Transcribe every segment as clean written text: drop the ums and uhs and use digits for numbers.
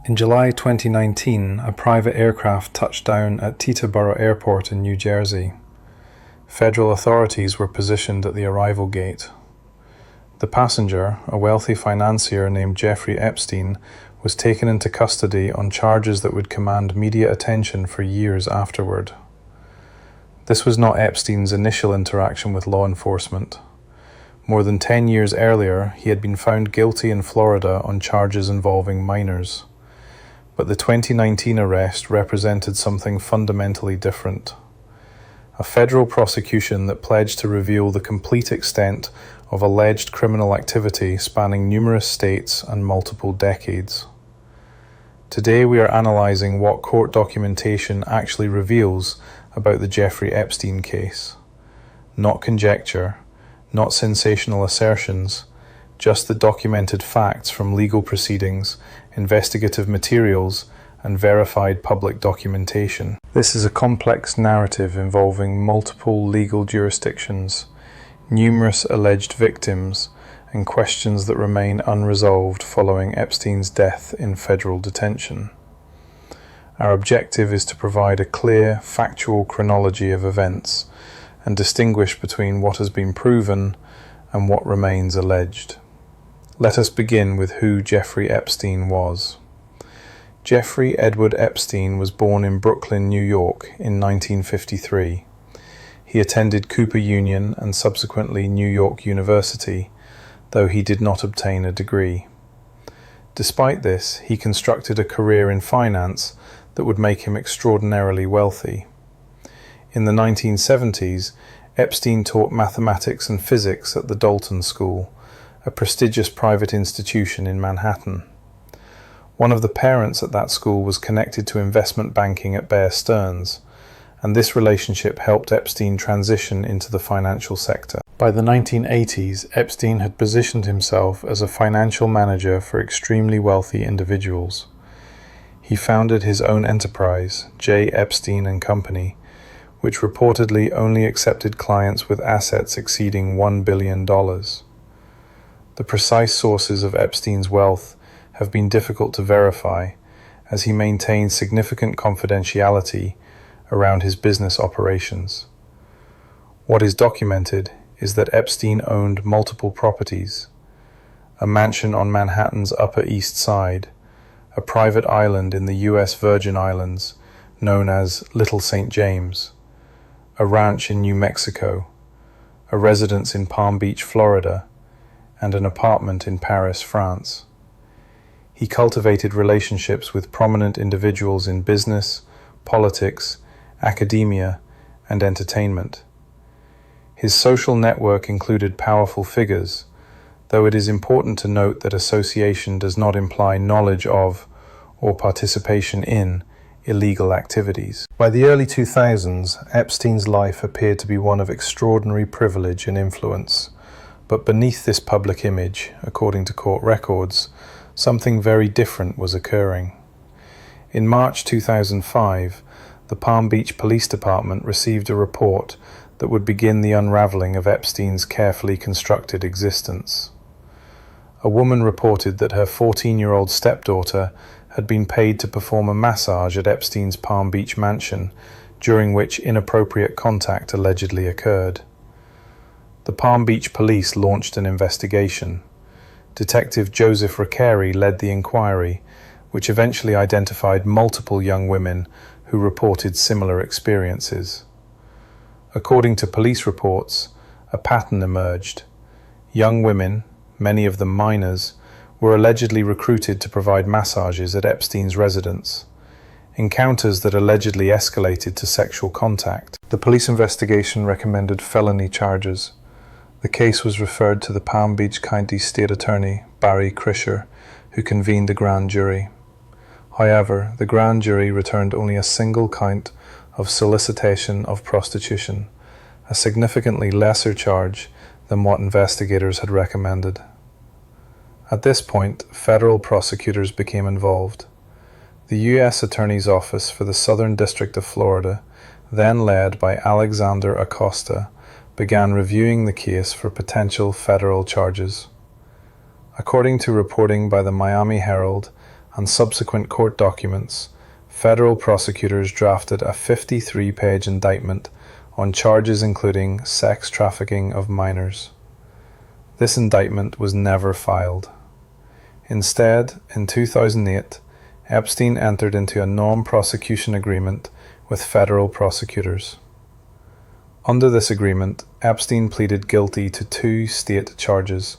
In July 2019, a private aircraft touched down at Teterboro Airport in New Jersey. Federal authorities were positioned at the arrival gate. The passenger, a wealthy financier named Jeffrey Epstein, was taken into custody on charges that would command media attention for years afterward. This was not Epstein's initial interaction with law enforcement. More than 10 years earlier, he had been found guilty in Florida on charges involving minors. But the 2019 arrest represented something fundamentally different. A federal prosecution that pledged to reveal the complete extent of alleged criminal activity spanning numerous states and multiple decades. Today we are analyzing what court documentation actually reveals about the Jeffrey Epstein case. Not conjecture, not sensational assertions, just the documented facts from legal proceedings, investigative materials, and verified public documentation. This is a complex narrative involving multiple legal jurisdictions, numerous alleged victims, and questions that remain unresolved following Epstein's death in federal detention. Our objective is to provide a clear, factual chronology of events and distinguish between what has been proven and what remains alleged. Let us begin with who Jeffrey Epstein was. Jeffrey Edward Epstein was born in Brooklyn, New York in 1953. He attended Cooper Union and subsequently New York University, though he did not obtain a degree. Despite this, he constructed a career in finance that would make him extraordinarily wealthy. In the 1970s, Epstein taught mathematics and physics at the Dalton School, a prestigious private institution in Manhattan. One of the parents at that school was connected to investment banking at Bear Stearns, and this relationship helped Epstein transition into the financial sector. By the 1980s, Epstein had positioned himself as a financial manager for extremely wealthy individuals. He founded his own enterprise, J. Epstein and Company, which reportedly only accepted clients with assets exceeding $1 billion. The precise sources of Epstein's wealth have been difficult to verify, as he maintained significant confidentiality around his business operations. What is documented is that Epstein owned multiple properties: a mansion on Manhattan's Upper East Side, a private island in the U.S. Virgin Islands known as Little St. James, a ranch in New Mexico, a residence in Palm Beach, Florida, and an apartment in Paris, France. He cultivated relationships with prominent individuals in business, politics, academia, and entertainment. His social network included powerful figures, though it is important to note that association does not imply knowledge of or participation in illegal activities. By the early 2000s, Epstein's life appeared to be one of extraordinary privilege and influence. But beneath this public image, according to court records, something very different was occurring. In March 2005, the Palm Beach Police Department received a report that would begin the unraveling of Epstein's carefully constructed existence. A woman reported that her 14-year-old stepdaughter had been paid to perform a massage at Epstein's Palm Beach mansion, during which inappropriate contact allegedly occurred. The Palm Beach police launched an investigation. Detective Joseph Recarey led the inquiry, which eventually identified multiple young women who reported similar experiences. According to police reports, a pattern emerged. Young women, many of them minors, were allegedly recruited to provide massages at Epstein's residence. Encounters that allegedly escalated to sexual contact. The police investigation recommended felony charges. The case was referred to the Palm Beach County State Attorney, Barry Krischer, who convened a grand jury. However, the grand jury returned only a single count of solicitation of prostitution, a significantly lesser charge than what investigators had recommended. At this point, federal prosecutors became involved. The U.S. Attorney's Office for the Southern District of Florida, then led by Alexander Acosta, began reviewing the case for potential federal charges. According to reporting by the Miami Herald, and subsequent court documents, federal prosecutors drafted a 53-page indictment on charges including sex trafficking of minors. This indictment was never filed. Instead, in 2008, Epstein entered into a non-prosecution agreement with federal prosecutors. Under this agreement, Epstein pleaded guilty to 2 state charges: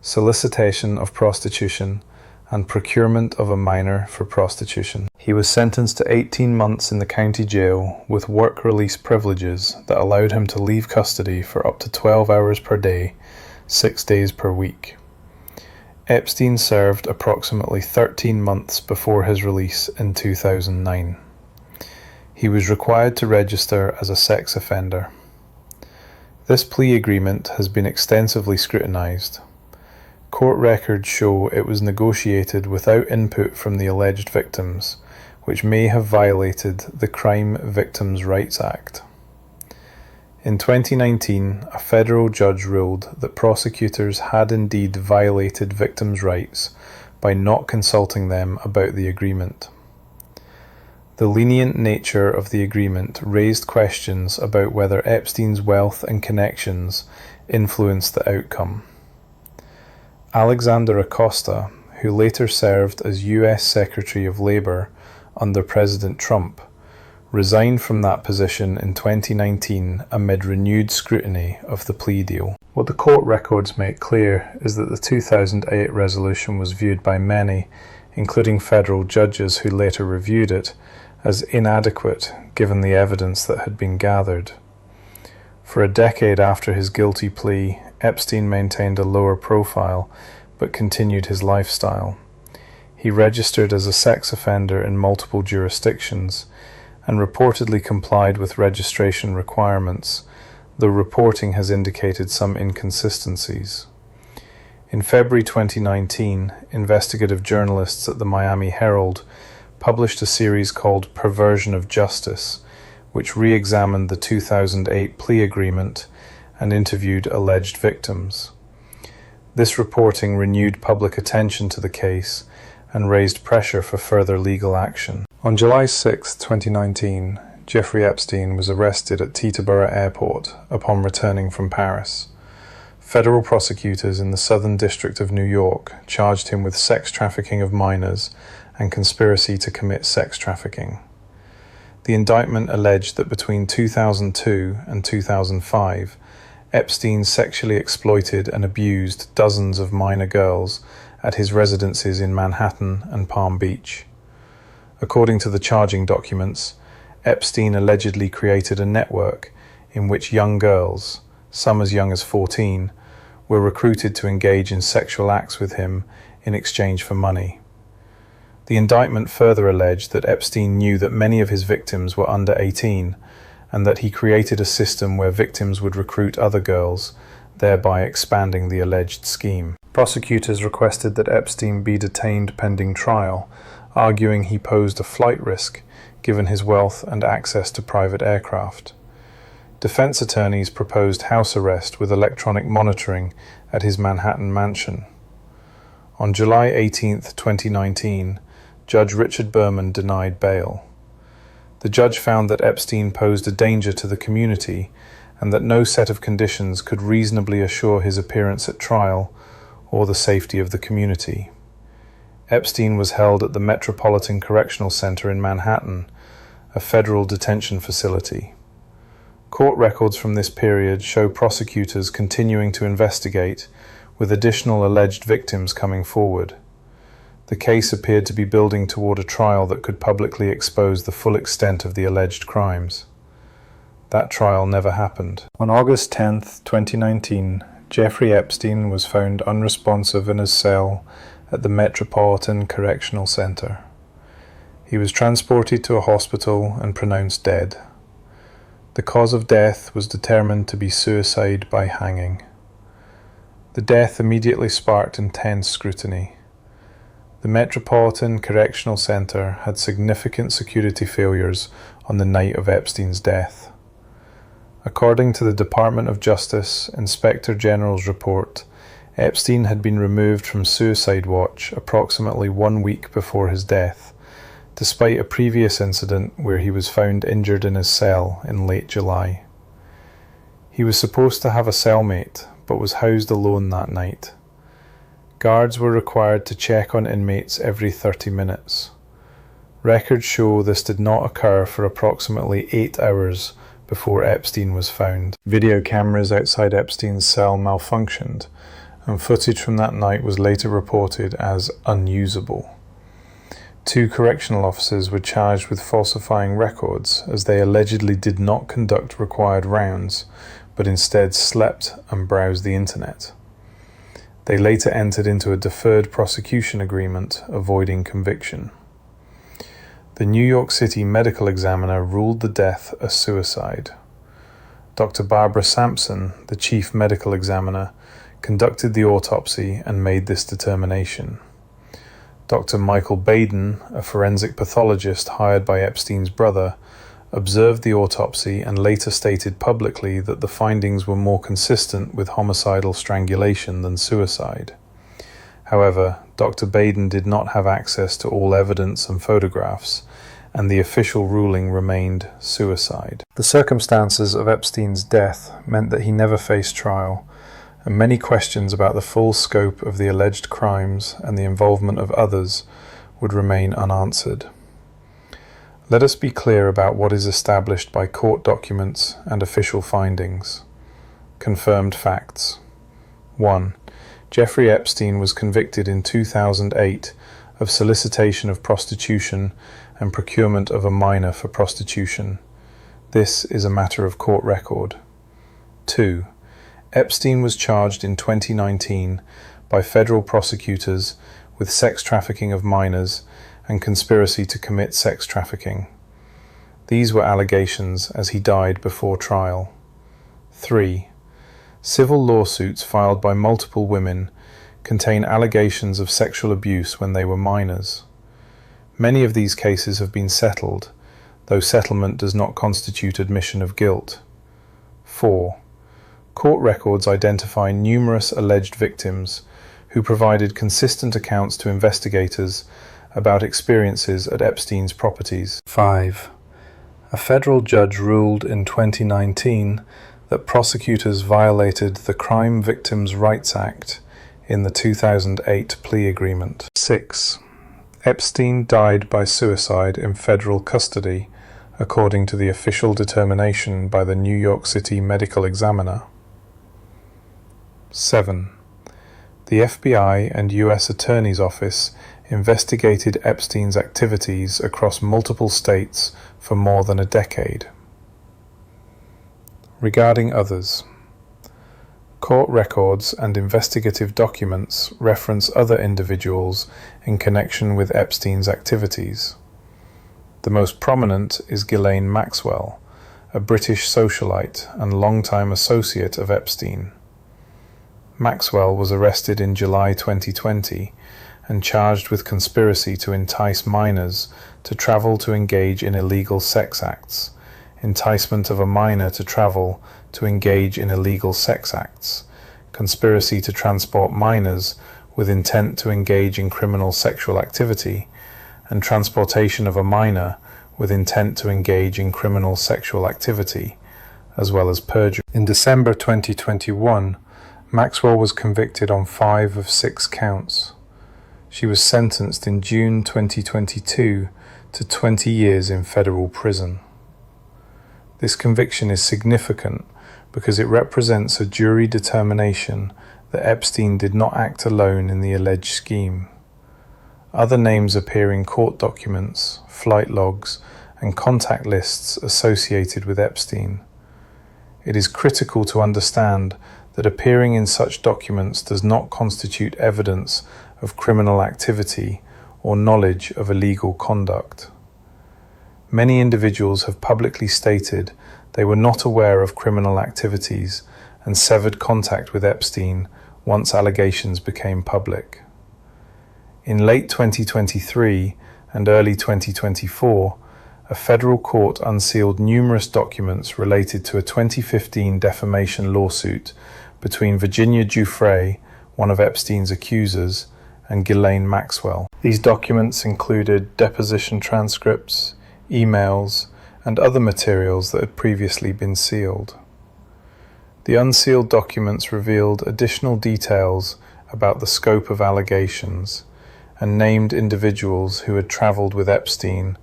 solicitation of prostitution and procurement of a minor for prostitution. He was sentenced to 18 months in the county jail with work release privileges that allowed him to leave custody for up to 12 hours per day, 6 days per week. Epstein served approximately 13 months before his release in 2009. He was required to register as a sex offender. This plea agreement has been extensively scrutinized. Court records show it was negotiated without input from the alleged victims, which may have violated the Crime Victims' Rights Act. In 2019, a federal judge ruled that prosecutors had indeed violated victims' rights by not consulting them about the agreement. The lenient nature of the agreement raised questions about whether Epstein's wealth and connections influenced the outcome. Alexander Acosta, who later served as U.S. Secretary of Labor under President Trump, resigned from that position in 2019 amid renewed scrutiny of the plea deal. What the court records make clear is that the 2008 resolution was viewed by many, including federal judges who later reviewed it, as inadequate given the evidence that had been gathered. For a decade after his guilty plea, Epstein maintained a lower profile but continued his lifestyle. He registered as a sex offender in multiple jurisdictions and reportedly complied with registration requirements, though reporting has indicated some inconsistencies. In February 2019, investigative journalists at the Miami Herald published a series called Perversion of Justice, which re-examined the 2008 plea agreement and interviewed alleged victims. This reporting renewed public attention to the case and raised pressure for further legal action. On July 6, 2019, Jeffrey Epstein was arrested at Teterboro Airport upon returning from Paris. Federal prosecutors in the Southern District of New York charged him with sex trafficking of minors and conspiracy to commit sex trafficking. The indictment alleged that between 2002 and 2005, Epstein sexually exploited and abused dozens of minor girls at his residences in Manhattan and Palm Beach. According to the charging documents, Epstein allegedly created a network in which young girls, some as young as 14, were recruited to engage in sexual acts with him in exchange for money. The indictment further alleged that Epstein knew that many of his victims were under 18 and that he created a system where victims would recruit other girls, thereby expanding the alleged scheme. Prosecutors requested that Epstein be detained pending trial, arguing he posed a flight risk given his wealth and access to private aircraft. Defense attorneys proposed house arrest with electronic monitoring at his Manhattan mansion. On July 18, 2019, Judge Richard Berman denied bail. The judge found that Epstein posed a danger to the community and that no set of conditions could reasonably assure his appearance at trial or the safety of the community. Epstein was held at the Metropolitan Correctional Center in Manhattan, a federal detention facility. Court records from this period show prosecutors continuing to investigate, with additional alleged victims coming forward. The case appeared to be building toward a trial that could publicly expose the full extent of the alleged crimes. That trial never happened. On August 10, 2019, Jeffrey Epstein was found unresponsive in his cell at the Metropolitan Correctional Center. He was transported to a hospital and pronounced dead. The cause of death was determined to be suicide by hanging. The death immediately sparked intense scrutiny. The Metropolitan Correctional Center had significant security failures on the night of Epstein's death. According to the Department of Justice Inspector General's report, Epstein had been removed from suicide watch approximately 1 week before his death, despite a previous incident where he was found injured in his cell in late July. He was supposed to have a cellmate, but was housed alone that night. Guards were required to check on inmates every 30 minutes. Records show this did not occur for approximately 8 hours before Epstein was found. Video cameras outside Epstein's cell malfunctioned, and footage from that night was later reported as unusable. 2 correctional officers were charged with falsifying records as they allegedly did not conduct required rounds, but instead slept and browsed the internet. They later entered into a deferred prosecution agreement, avoiding conviction. The New York City medical examiner ruled the death a suicide. Dr. Barbara Sampson, the chief medical examiner, conducted the autopsy and made this determination. Dr. Michael Baden, a forensic pathologist hired by Epstein's brother, observed the autopsy and later stated publicly that the findings were more consistent with homicidal strangulation than suicide. However, Dr. Baden did not have access to all evidence and photographs, and the official ruling remained suicide. The circumstances of Epstein's death meant that he never faced trial, and many questions about the full scope of the alleged crimes and the involvement of others would remain unanswered. Let us be clear about what is established by court documents and official findings. Confirmed facts. 1. Jeffrey Epstein was convicted in 2008 of solicitation of prostitution and procurement of a minor for prostitution. This is a matter of court record. 2. Epstein was charged in 2019 by federal prosecutors with sex trafficking of minors and conspiracy to commit sex trafficking. These were allegations as he died before trial. 3. Civil lawsuits filed by multiple women contain allegations of sexual abuse when they were minors. Many of these cases have been settled, though settlement does not constitute admission of guilt. 4. Court records identify numerous alleged victims who provided consistent accounts to investigators about experiences at Epstein's properties. 5. A federal judge ruled in 2019 that prosecutors violated the Crime Victims' Rights Act in the 2008 plea agreement. 6. Epstein died by suicide in federal custody, according to the official determination by the New York City medical examiner. 7. The FBI and U.S. Attorney's Office investigated Epstein's activities across multiple states for more than a decade. Regarding others, court records and investigative documents reference other individuals in connection with Epstein's activities. The most prominent is Ghislaine Maxwell, a British socialite and longtime associate of Epstein. Maxwell was arrested in July 2020 and charged with conspiracy to entice minors to travel to engage in illegal sex acts, enticement of a minor to travel to engage in illegal sex acts, conspiracy to transport minors with intent to engage in criminal sexual activity, and transportation of a minor with intent to engage in criminal sexual activity, as well as perjury. In December 2021, Maxwell was convicted on 5 of 6 counts. She was sentenced in June 2022 to 20 years in federal prison. This conviction is significant because it represents a jury determination that Epstein did not act alone in the alleged scheme. Other names appear in court documents, flight logs, and contact lists associated with Epstein. It is critical to understand that appearing in such documents does not constitute evidence of criminal activity or knowledge of illegal conduct. Many individuals have publicly stated they were not aware of criminal activities and severed contact with Epstein once allegations became public. In late 2023 and early 2024, a federal court unsealed numerous documents related to a 2015 defamation lawsuit between Virginia Giuffre, one of Epstein's accusers, and Ghislaine Maxwell. These documents included deposition transcripts, emails, and other materials that had previously been sealed. The unsealed documents revealed additional details about the scope of allegations and named individuals who had traveled with Epstein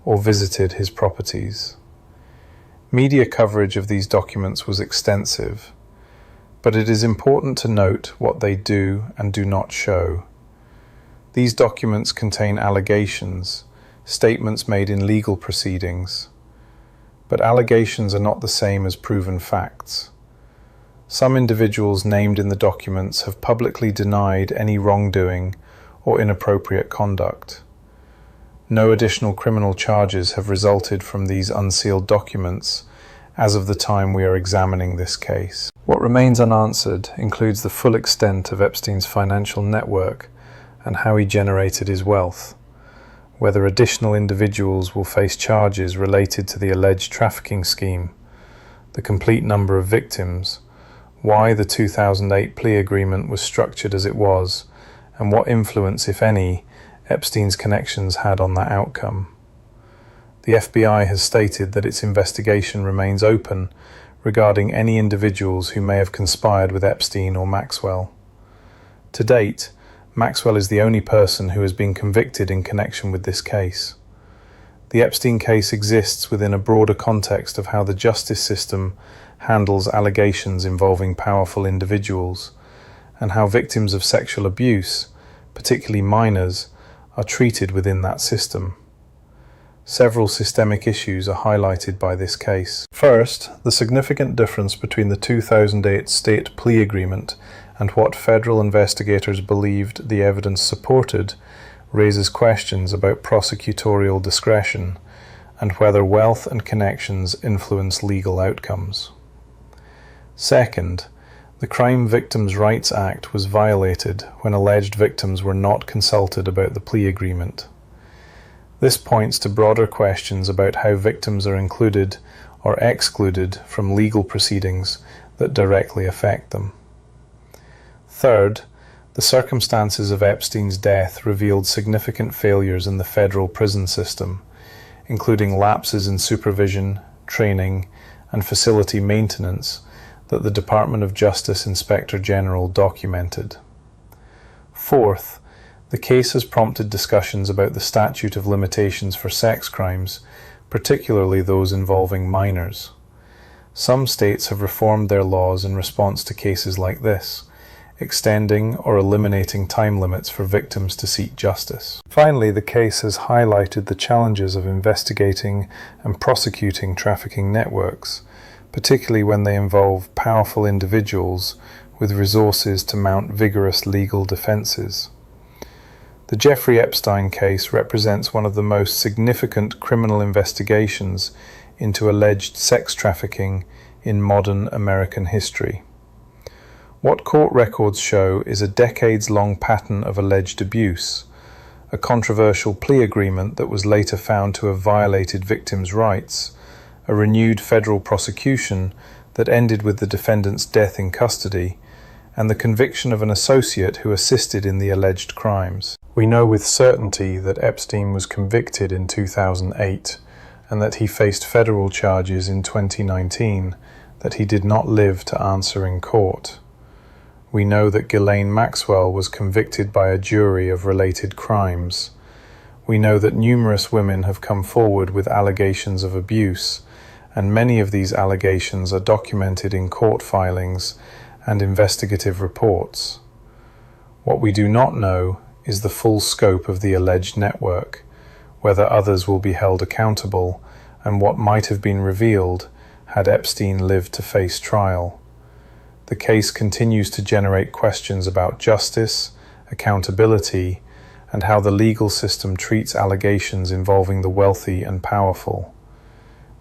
or visited his properties. Media coverage of these documents was extensive, but it is important to note what they do and do not show. These documents contain allegations, statements made in legal proceedings, but allegations are not the same as proven facts. Some individuals named in the documents have publicly denied any wrongdoing or inappropriate conduct. No additional criminal charges have resulted from these unsealed documents as of the time we are examining this case. What remains unanswered includes the full extent of Epstein's financial network and how he generated his wealth, whether additional individuals will face charges related to the alleged trafficking scheme, the complete number of victims, why the 2008 plea agreement was structured as it was, and what influence, if any, Epstein's connections had on that outcome. The FBI has stated that its investigation remains open regarding any individuals who may have conspired with Epstein or Maxwell. To date, Maxwell is the only person who has been convicted in connection with this case. The Epstein case exists within a broader context of how the justice system handles allegations involving powerful individuals, and how victims of sexual abuse, particularly minors, are treated within that system. Several systemic issues are highlighted by this case. First, the significant difference between the 2008 state plea agreement and what federal investigators believed the evidence supported raises questions about prosecutorial discretion and whether wealth and connections influence legal outcomes. Second, the Crime Victims' Rights Act was violated when alleged victims were not consulted about the plea agreement. This points to broader questions about how victims are included or excluded from legal proceedings that directly affect them. Third, the circumstances of Epstein's death revealed significant failures in the federal prison system, including lapses in supervision, training, and facility maintenance that the Department of Justice Inspector General documented. Fourth, the case has prompted discussions about the statute of limitations for sex crimes, particularly those involving minors. Some states have reformed their laws in response to cases like this, extending or eliminating time limits for victims to seek justice. Finally, the case has highlighted the challenges of investigating and prosecuting trafficking networks, particularly when they involve powerful individuals with resources to mount vigorous legal defenses. The Jeffrey Epstein case represents one of the most significant criminal investigations into alleged sex trafficking in modern American history. What court records show is a decades-long pattern of alleged abuse, a controversial plea agreement that was later found to have violated victims' rights, a renewed federal prosecution that ended with the defendant's death in custody, and the conviction of an associate who assisted in the alleged crimes. We know with certainty that Epstein was convicted in 2008 and that he faced federal charges in 2019 that he did not live to answer in court. We know that Ghislaine Maxwell was convicted by a jury of related crimes. We know that numerous women have come forward with allegations of abuse, and many of these allegations are documented in court filings and investigative reports. What we do not know is the full scope of the alleged network, whether others will be held accountable, and what might have been revealed had Epstein lived to face trial. The case continues to generate questions about justice, accountability, and how the legal system treats allegations involving the wealthy and powerful.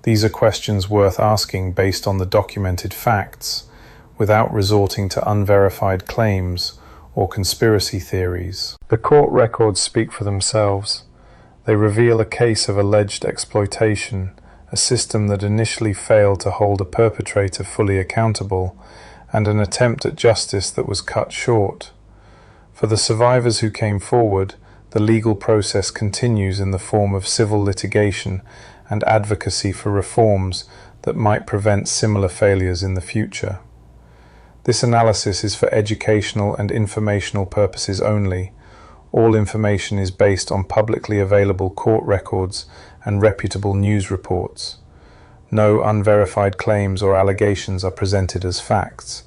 These are questions worth asking based on the documented facts, without resorting to unverified claims or conspiracy theories. The court records speak for themselves. They reveal a case of alleged exploitation, a system that initially failed to hold a perpetrator fully accountable, and an attempt at justice that was cut short. For the survivors who came forward, the legal process continues in the form of civil litigation and advocacy for reforms that might prevent similar failures in the future. This analysis is for educational and informational purposes only. All information is based on publicly available court records and reputable news reports. No unverified claims or allegations are presented as facts.